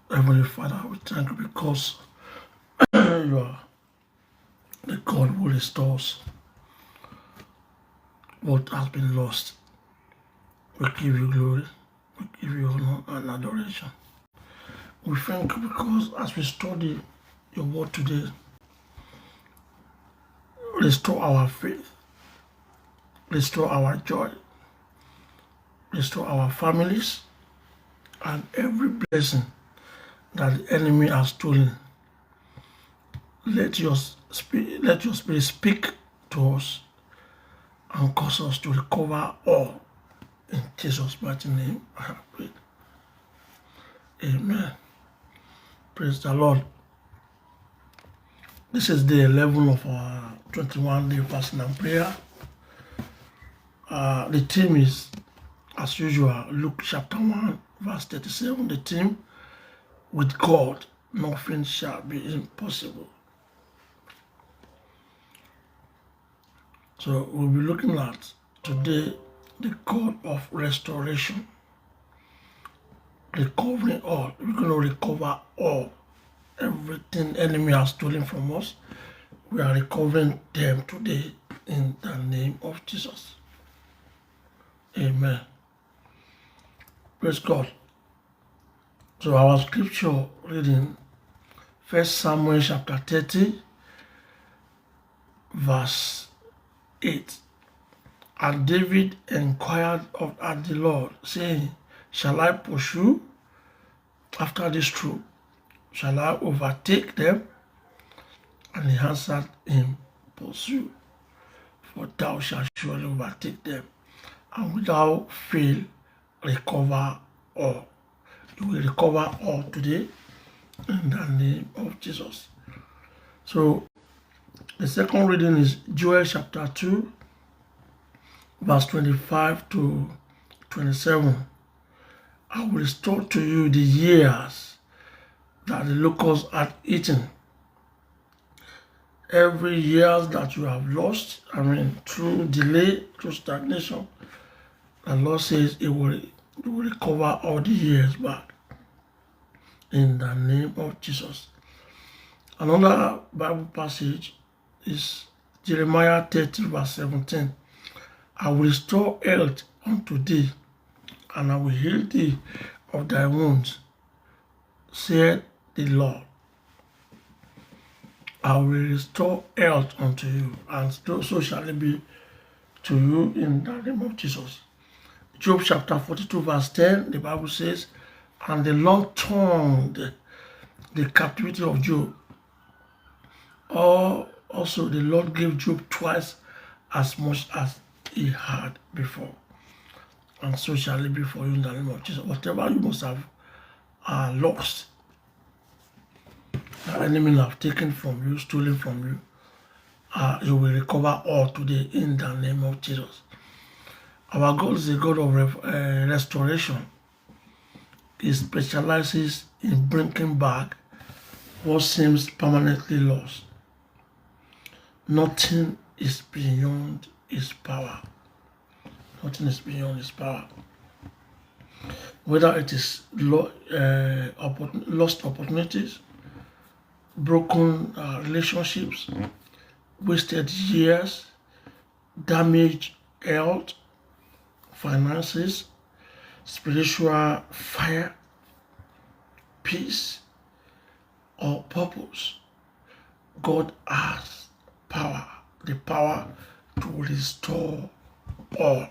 Heavenly Father, we thank you because you are the God who restores what has been lost. We give you glory, we give you honor and adoration. We thank you because as we study your word today, restore our faith, restore our joy, restore our families, and every blessing that the enemy has stolen. Let your spirit speak to us and cause us to recover all. In Jesus' mighty name, I have prayed. Amen. Praise the Lord. This is day 11 of our 21-day fasting and prayer. The theme is, as usual, Luke chapter 1, verse 37. The theme, with God, nothing shall be impossible. So we'll be looking at today the God of restoration. Recovering all. We're going to recover all. Everything enemy has stolen from us, we are recovering them today in the name of Jesus. Amen. Praise God. So our scripture reading, 1 Samuel chapter 30, verse 8. And David inquired at the Lord, saying, shall I pursue after this troop? Shall I overtake them? And he answered him, pursue, for thou shalt surely overtake them, and without fail recover all. You will recover all today in the name of Jesus. So the second reading is Joel chapter 2, verse 25 to 27. I will restore to you the years that the locusts had eaten. Every year that you have lost, through delay, through stagnation, the Lord says He will recover all the years back in the name of Jesus. Another Bible passage is Jeremiah 30, verse 17. I will restore health unto thee, and I will heal thee of thy wounds, saith the Lord. I will restore health unto you, and so shall it be to you in the name of Jesus. Job chapter 42, verse 10, the Bible says, and the Lord turned the captivity of Job. Also, the Lord gave Job twice as much as he had before. And so shall it be for you in the name of Jesus. Whatever you must have lost, the enemy have taken from you, stolen from you, you will recover all today in the name of Jesus. Our God is a God of restoration. He specializes in bringing back what seems permanently lost. Nothing is beyond His power. Nothing is beyond His power. Whether it is lost opportunities, broken relationships, wasted years, damaged health, finances, spiritual fire, peace, or purpose, God has power, the power to restore all.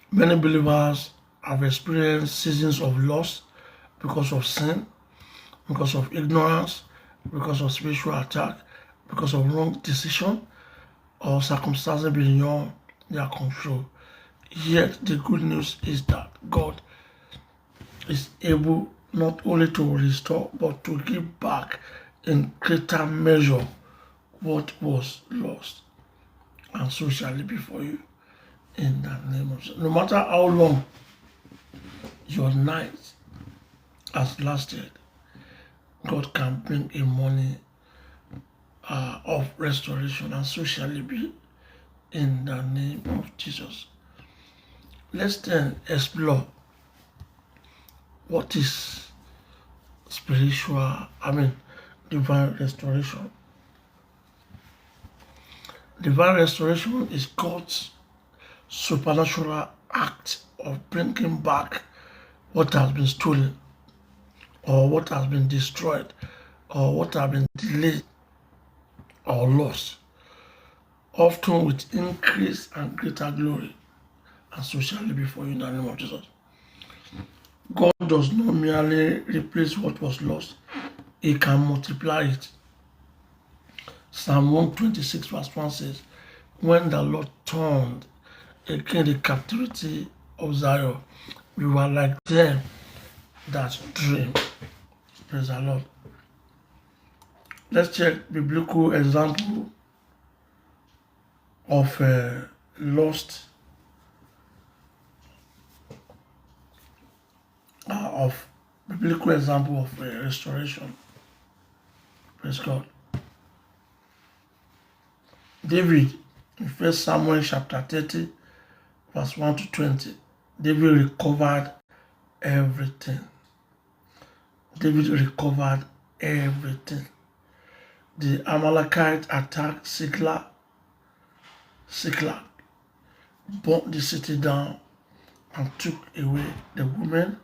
Many believers have experienced seasons of loss because of sin, because of ignorance, because of spiritual attack, because of wrong decision, or circumstances beyond their control. Yet the good news is that God is able not only to restore, but to give back in greater measure what was lost. And so shall it be for you in the name of Jesus. No matter how long your night has lasted, God can bring a morning of restoration, and so shall it be in the name of Jesus. Let's then explore What is divine restoration? Divine restoration is God's supernatural act of bringing back what has been stolen, or what has been destroyed, or what has been delayed or lost, often with increased and greater glory, and so shall it be for you in the name of Jesus. God does not merely replace what was lost, He can multiply it. Psalm 126 verse 1 says, when the Lord turned again the captivity of Zion, we were like them that dream. Praise the Lord. Let's check biblical example of lost of biblical example of restoration. Praise God. David, in 1 Samuel chapter 30, verse 1 to 20, David recovered everything. David recovered everything. The Amalekite attacked Siklag, burnt the city down, and took away the women,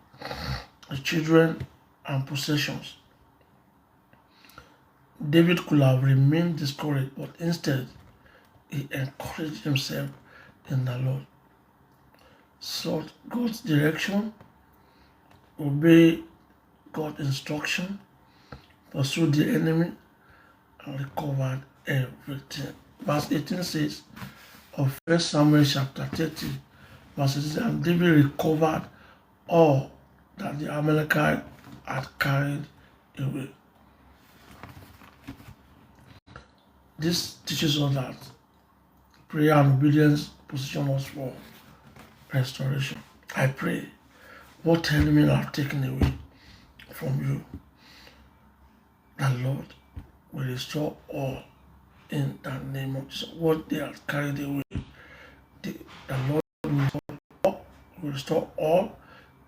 the children, and possessions. David could have remained discouraged, but instead, he encouraged himself in the Lord. Sought God's direction, obey God's instruction, pursued the enemy, and recovered everything. Verse 18 says of 1 Samuel chapter 30, verse 18, and David recovered all that the Amalekite had carried away. This teaches us that prayer and obedience position us for restoration. I pray what enemy have taken away from you, the Lord will restore all in the name of Jesus. What they have carried away, the Lord will restore all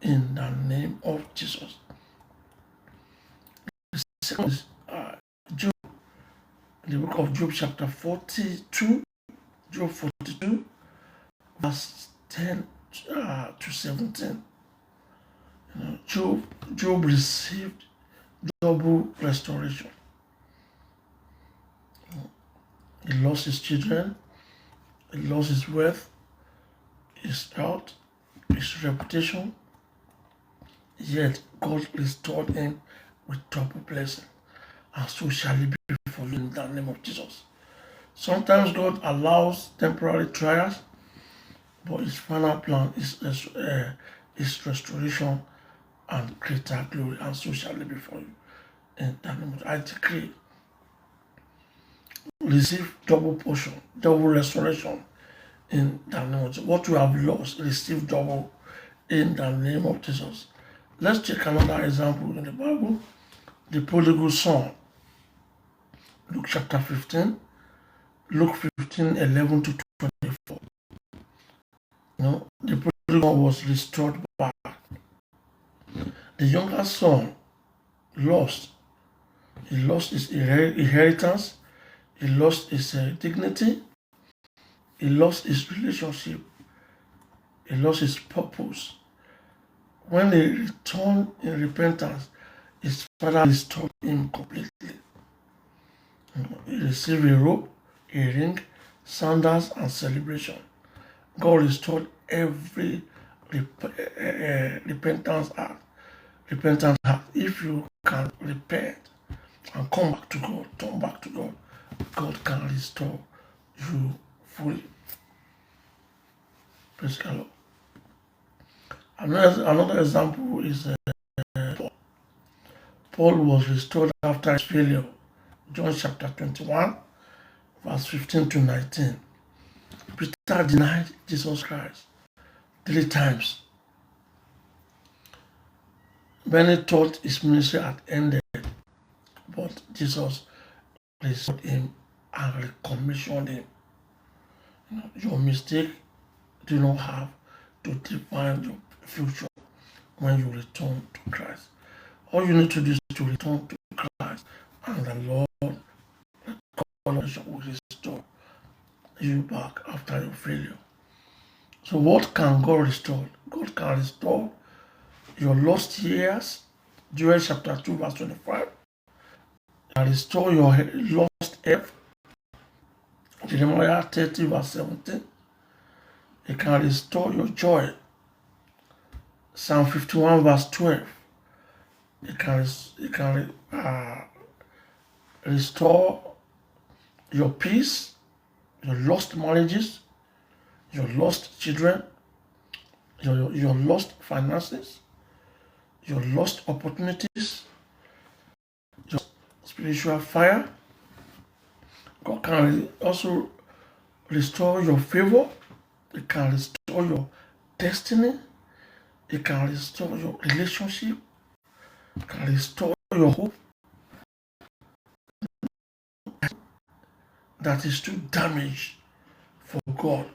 in the name of Jesus. The second is Job, in the book of Job chapter 42, Job 42, verse 10 to 17. Job received double restoration. He lost his children, he lost his wealth, his health, his reputation, yet God restored him with double blessing. And so shall it be for you in the name of Jesus. Sometimes God allows temporary trials, but his final plan is restoration and greater glory, and so shall it be for you. In the name of Jesus, I decree, receive double portion, double restoration in the name of Jesus. What you have lost, receive double in the name of Jesus. Let's check another example in the Bible. The prodigal son. Luke chapter 15. Luke 15, 11 to 24. The prodigal son was restored back. The younger son lost. He lost his inheritance. He lost his dignity. He lost his relationship. He lost his purpose. When he returned in repentance, his father restored him completely. He received a robe, a ring, sandals, and celebration. God restored every repentant heart. If you can repent and come back to God, turn back to God, God can restore you fully. Praise the Lord. Another example is Paul. Paul was restored after his failure. John chapter 21, verse 15 to 19. Peter denied Jesus Christ 3 times. Many thought his ministry had ended, but Jesus restored him and recommissioned him. Your mistake do not have to define your future. when you return to Christ. All you need to do is to return to Christ, and the Lord will restore you back after your failure. So what can God restore? God can restore your lost years. Joel chapter 2 verse 25. Can restore your lost health. Jeremiah 30 verse 17. It can restore your joy. Psalm 51 verse 12. It can restore your peace, your lost marriages, your lost children, your lost finances, your lost opportunities, your spiritual fire. God can also restore your favor. It can restore your destiny. It can restore your relationship. It can restore your hope that is too damaged for God.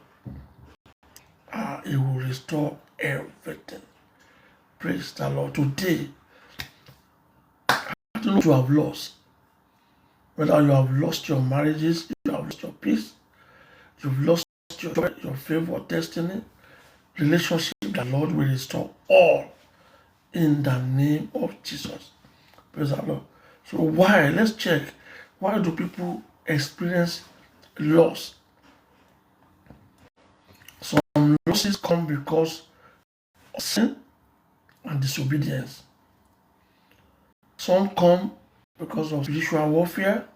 He will restore everything. Praise the Lord. Today, I don't know what you have lost. Whether you have lost your marriages, you have lost your peace, you've lost your joy, your favor, destiny, relationship, the Lord will restore all in the name of Jesus. Praise the Lord. So why? Let's check. Why do people experience loss? Some losses come because of sin and disobedience. Some come because of spiritual warfare.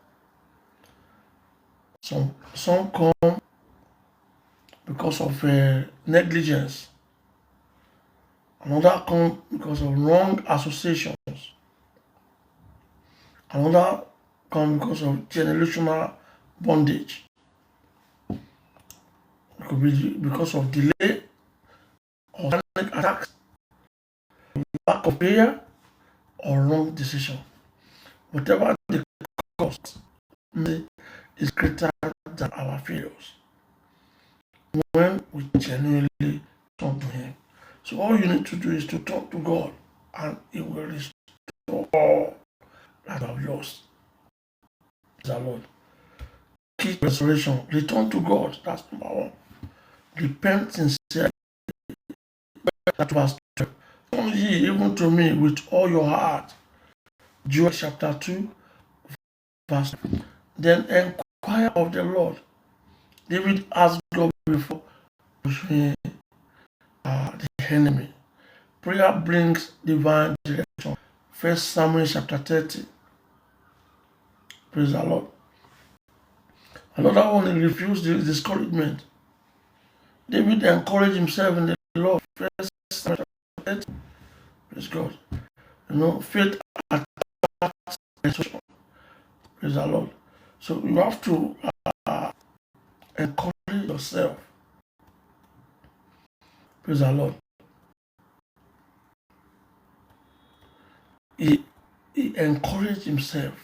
Some come because of negligence. Another come because of wrong associations. Another come because of generational bondage. It could be because of delay or panic attacks, lack of prayer, or wrong decision. Whatever the cost is greater than our failures when we genuinely turn to Him. So all you need to do is to talk to God, and He will restore all that you have lost. The Lord. Key restoration. Return to God. That's number one. Repent sincerely. That was turn ye even to me with all your heart. Joel chapter 2, verse. Then inquire of the Lord. David asked God before pushing the enemy. Prayer brings divine direction. 1 Samuel chapter 30. Praise the Lord. Another one, he refused the discouragement. David encouraged himself in the Lord. 1 Samuel chapter 30. Praise God. Faith attacks restoration. Praise the Lord. So you have to encourage yourself. Praise the Lord. He encouraged himself.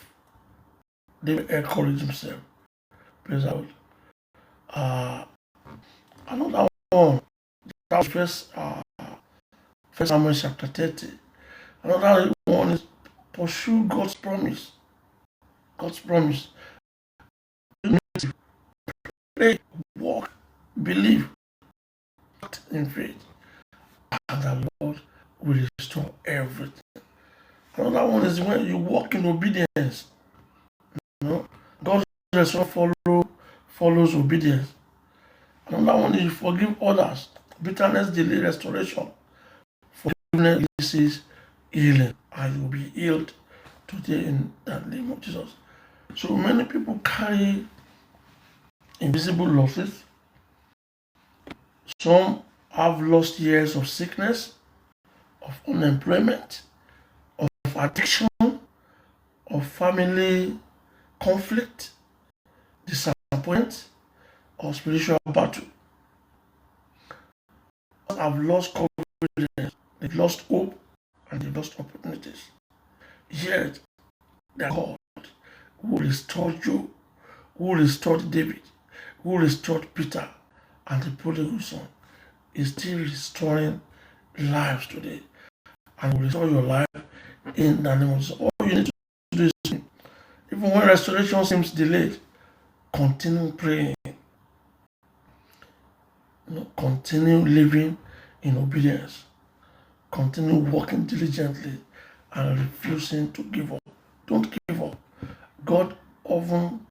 David encouraged himself. Praise the Lord. Another one, that was First Samuel chapter 30. Another one is pursue God's promise. God's promise. You need to pray, walk, believe, act in faith, and the Lord will restore everything. Another one is when you walk in obedience. God's restoration follows obedience. Another one is you forgive others. Bitterness delay restoration. Forgiveness is healing, and you will be healed today in the name of Jesus. So many people carry invisible losses. Some have lost years of sickness, of unemployment, of addiction, of family conflict, disappointment, or spiritual battle. Some have lost confidence, they've lost hope, and they've lost opportunities. Yet, the God who restored you, who restored David, who restored Peter and the prodigal son, is still restoring lives today. and will restore your life in the name of Jesus. All you need to do is, even when restoration seems delayed, continue praying. Continue living in obedience. Continue working diligently and refusing to give up. Don't give up. God often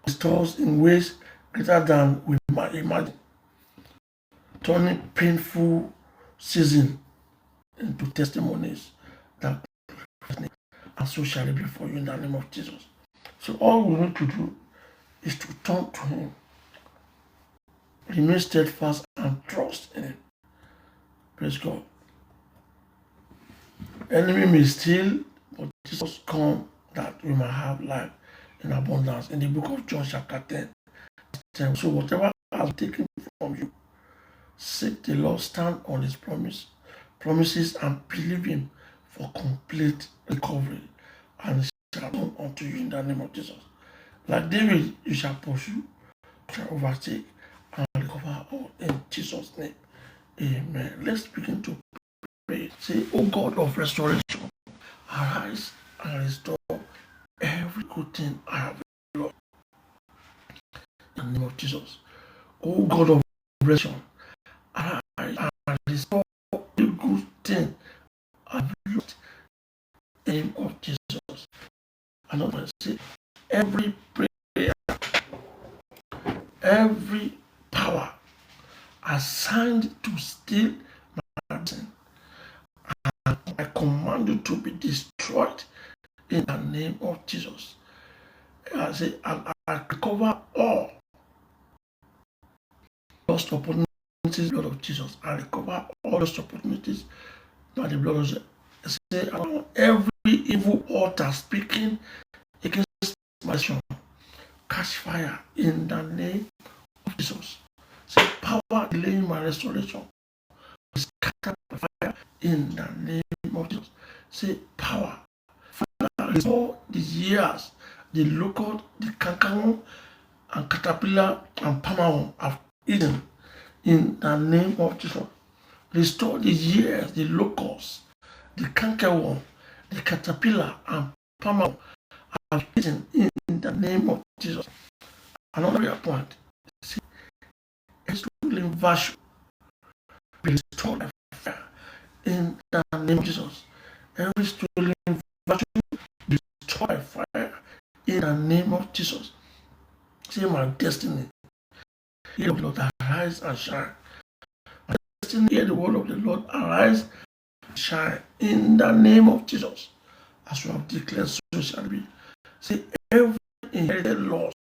restores in ways greater than we might imagine, turning painful seasons into testimonies that and so shall it be for you in the name of Jesus. So all we need to do is to turn to Him, remain steadfast and trust in Him. Praise God. Enemy may steal, but Jesus come that we might have life in abundance. In the book of John chapter 10. So whatever has been taken from you, seek the Lord, stand on His promises, and believe Him for complete recovery, and it shall come unto you in the name of Jesus. Like David, you shall pursue, shall overtake, and recover all in Jesus' name. Amen. Let's begin to pray. Say, O God of restoration, arise and restore every good thing I have lost. In the name of Jesus. O God of restoration, arise and restore every good thing I have lost. In the name of Jesus. Another say, every prayer, every power assigned to steal my blessing, I command you to be destroyed in the name of Jesus. I say, I recover all lost opportunities, blood of Jesus. I recover all lost opportunities by the blood of Jesus. I say, every evil altar speaking against my son, catch fire in the name of Jesus. Say, power delaying my restoration, scatter by fire in the name of Jesus. Say, power, Father, restore the years the locust, the cankerworm, and caterpillar and palmerworm have eaten in the name of Jesus. Restore the years the locust, the cankerworm, the caterpillar, and palmerworm have eaten in the name of Jesus. Another point, see, a stolen virtue be restored by fire in the name of Jesus. Every stolen virtue be restored by fire in the name of Jesus. See, my destiny, hear the Lord, arise and shine. My destiny, hear the word of the Lord, arise and shine in the name of Jesus. As we have declared, so shall be. See, every inherited loss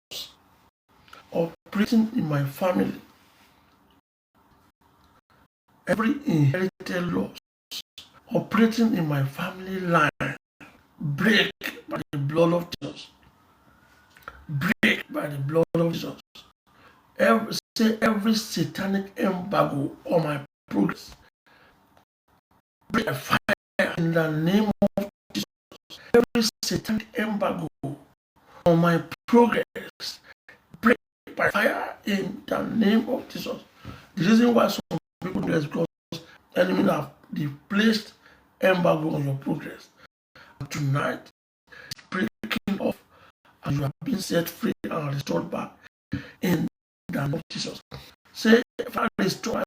operating in my family, every inherited loss operating in my family line, break by the blood of Jesus. Break by the blood of Jesus. Every satanic embargo on my progress, break by fire in the name of Jesus. Every satanic embargo on my progress, break by fire in the name of Jesus. The reason why some people do this is because enemy have placed embargo on your progress. Tonight, breaking off, and you have been set free and restored back in the name of Jesus. Say, Father, restore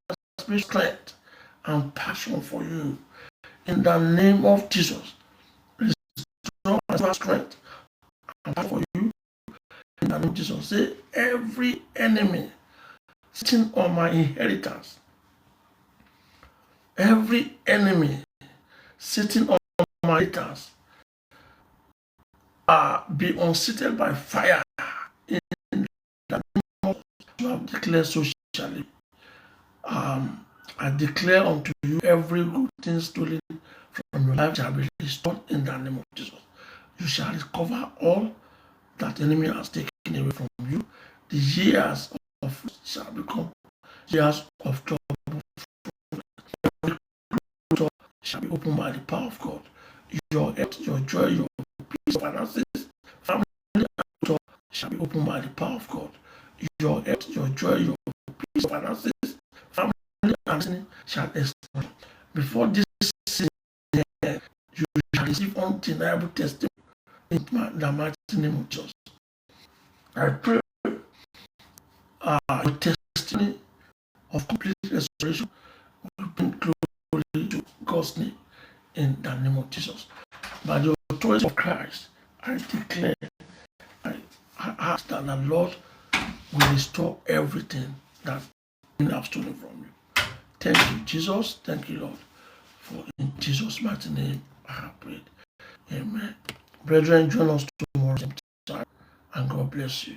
my strength and passion for you in the name of Jesus. Restore my strength and passion for you in the name of Jesus. Say, every enemy sitting on my inheritance, every enemy sitting on my inheritance, be unseated by fire in the name of you have declared socially. I declare unto you every good thing stolen from your life shall be restored in the name of Jesus. You shall recover all that the enemy has taken away from you. The years of shall become years of trouble. Every door shall be opened by the power of God. Your health, your joy, your peace, finances, family, and joy shall be opened by the power of God. Your health, your joy, your peace, finances, family, and shall expand. Before this season receive undeniable testimony in the mighty name of Jesus. I pray your testimony of complete restoration will bring glory to God's name in the name of Jesus. By the authority of Christ, I declare, I ask that the Lord will restore everything that you have stolen from you. Thank you, Jesus. Thank you, Lord. For in Jesus' mighty name, I have prayed. Amen. Brethren, join us tomorrow same time, and God bless you.